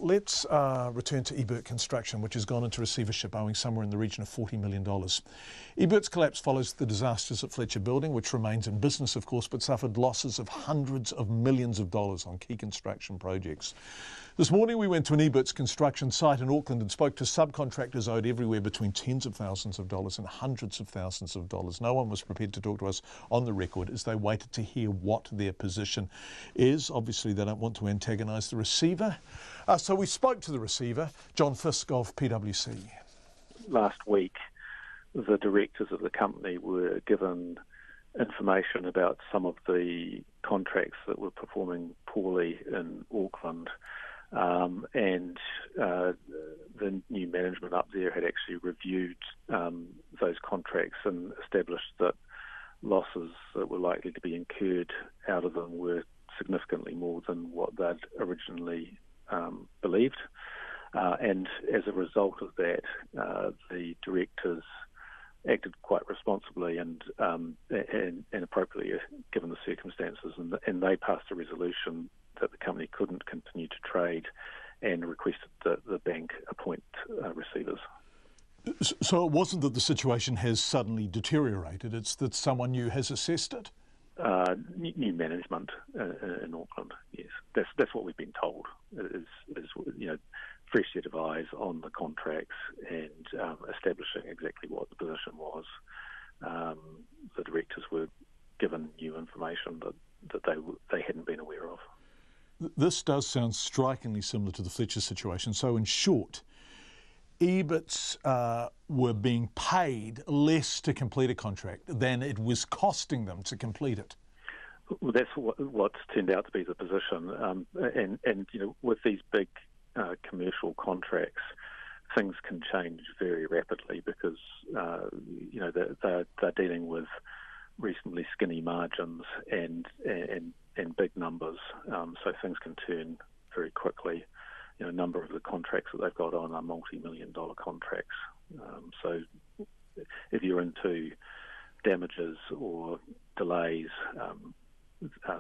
Let's return to Ebert Construction, which has gone into receivership owing somewhere in the region of $40 million. Ebert's collapse follows the disasters at Fletcher Building, which remains in business, of course, but suffered losses of hundreds of millions of dollars on key construction projects. This morning we went to an Ebert's Construction site in Auckland and spoke to subcontractors owed everywhere between tens of thousands of dollars and hundreds of thousands of dollars. No one was prepared to talk to us on the record as they waited to hear what their position is. Obviously they don't want to antagonise the receiver. So we spoke to the receiver, John Fisk of PwC. Last week, the directors of the company were given information about some of the contracts that were performing poorly in Auckland, and the new management up there had actually reviewed those contracts and established that losses that were likely to be incurred out of them were significantly more than what they'd originally believed. And as a result of that, the directors acted quite responsibly and appropriately given the circumstances, and they passed a resolution that the company couldn't continue to trade and requested that the bank appoint receivers. So it wasn't that the situation has suddenly deteriorated, it's that someone new has assessed it? New management in Auckland, yes. That's what we've been told, is fresh set of eyes on the contracts and establishing exactly what the position was. The directors were given new information that they hadn't been aware of. This does sound strikingly similar to the Fletcher situation. So in short, Eberts were being paid less to complete a contract than it was costing them to complete it. Well, that's what's turned out to be the position. And with these big commercial contracts, things can change very rapidly because they're dealing with reasonably skinny margins and big numbers, so things can turn very quickly. A number of the contracts that they've got on are multi-million-dollar contracts. So if you're into damages or delays,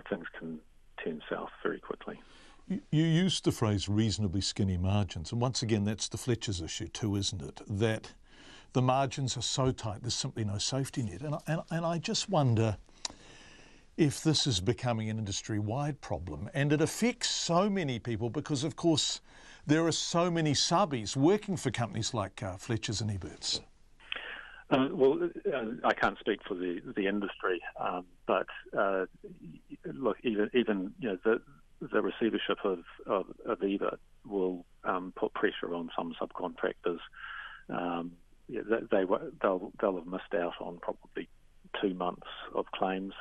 things can turn south very quickly. You used the phrase reasonably skinny margins, and once again that's the Fletcher's issue too, isn't it? That the margins are so tight there's simply no safety net. And I just wonder if this is becoming an industry-wide problem, and it affects so many people because, of course, there are so many subbies working for companies like Fletcher's and Ebert's. I can't speak for the industry, but look, even the receivership of Ebert will put pressure on some subcontractors. They'll have missed out on probably 2 months of claims.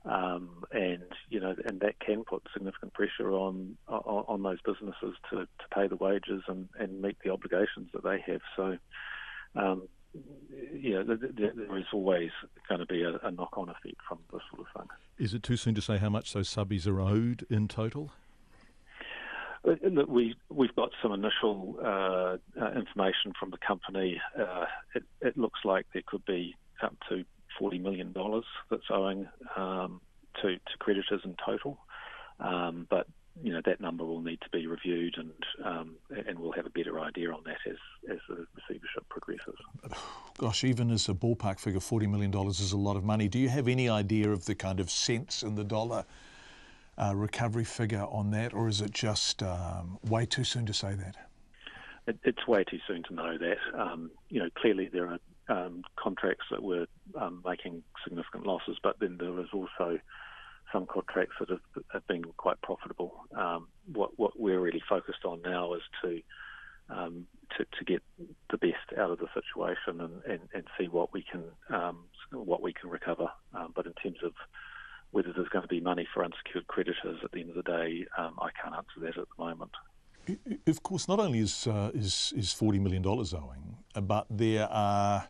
And that can put significant pressure on those businesses to pay the wages and meet the obligations that they have. So, there is always going to be a knock-on effect from this sort of thing. Is it too soon to say how much those subbies are owed in total? We've got some initial information from the company. It looks like there could be up to $40 million that's owing to creditors in total, but that number will need to be reviewed, and we'll have a better idea on that as the receivership progresses. Gosh, even as a ballpark figure, $40 million is a lot of money. Do you have any idea of the kind of cents in the dollar recovery figure on that, or is it just way too soon to say that? It's way too soon to know that. Clearly there are contracts that were making significant losses, but then there is also some contracts that have been quite profitable. What we're really focused on now is to get the best out of the situation and see what we can recover. But in terms of whether there's going to be money for unsecured creditors at the end of the day, I can't answer that at the moment. Of course, not only is $40 million owing, but there are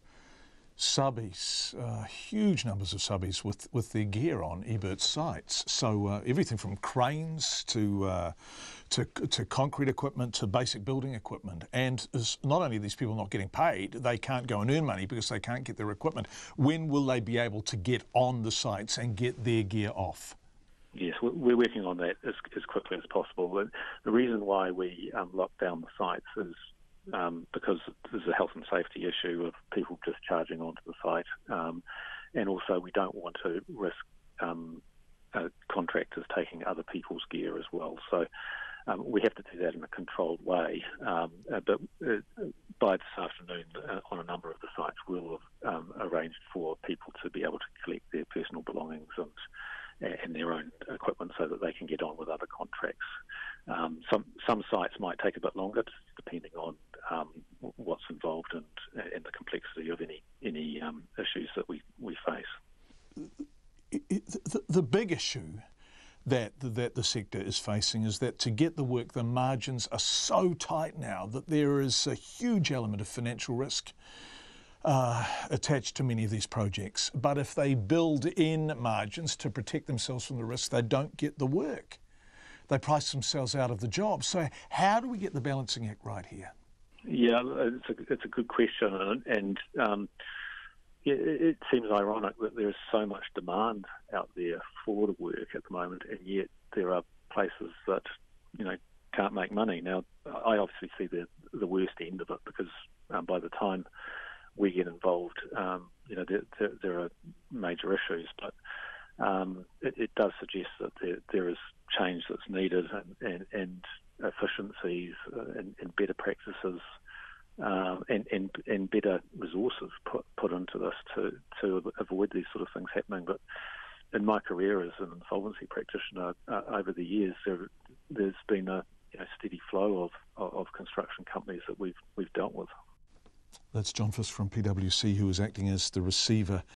subbies, huge numbers of subbies with their gear on Ebert's sites. So everything from cranes to concrete equipment to basic building equipment. And not only are these people not getting paid, they can't go and earn money because they can't get their equipment. When will they be able to get on the sites and get their gear off? Yes, we're working on that as quickly as possible. And the reason why we lock down the sites is because there's a health and safety issue of people just charging onto the site, and also we don't want to risk contractors taking other people's gear as well. So we have to do that in a controlled way. But by this afternoon, on a number of the sites, we'll have arranged for people to be able to collect their personal belongings and their own equipment so that they can get on with other contracts. Some sites might take a bit longer, depending on what's involved and the complexity of any issues that we face. The big issue that the sector is facing is that to get the work, the margins are so tight now that there is a huge element of financial risk attached to many of these projects. But if they build in margins to protect themselves from the risk, they don't get the work. They price themselves out of the job. So how do we get the balancing act right here? Yeah, it's a good question, and it seems ironic that there is so much demand out there for the work at the moment, and yet there are places that can't make money. Now, I obviously see the worst end of it, because by the time we get involved, there are major issues. But it does suggest that there is change that's needed, and efficiencies and better practices and better resources put into this to avoid these sort of things happening. But in my career as an insolvency practitioner, over the years, there's been a steady flow of construction companies that we've dealt with. That's John Fisk from PwC, who is acting as the receiver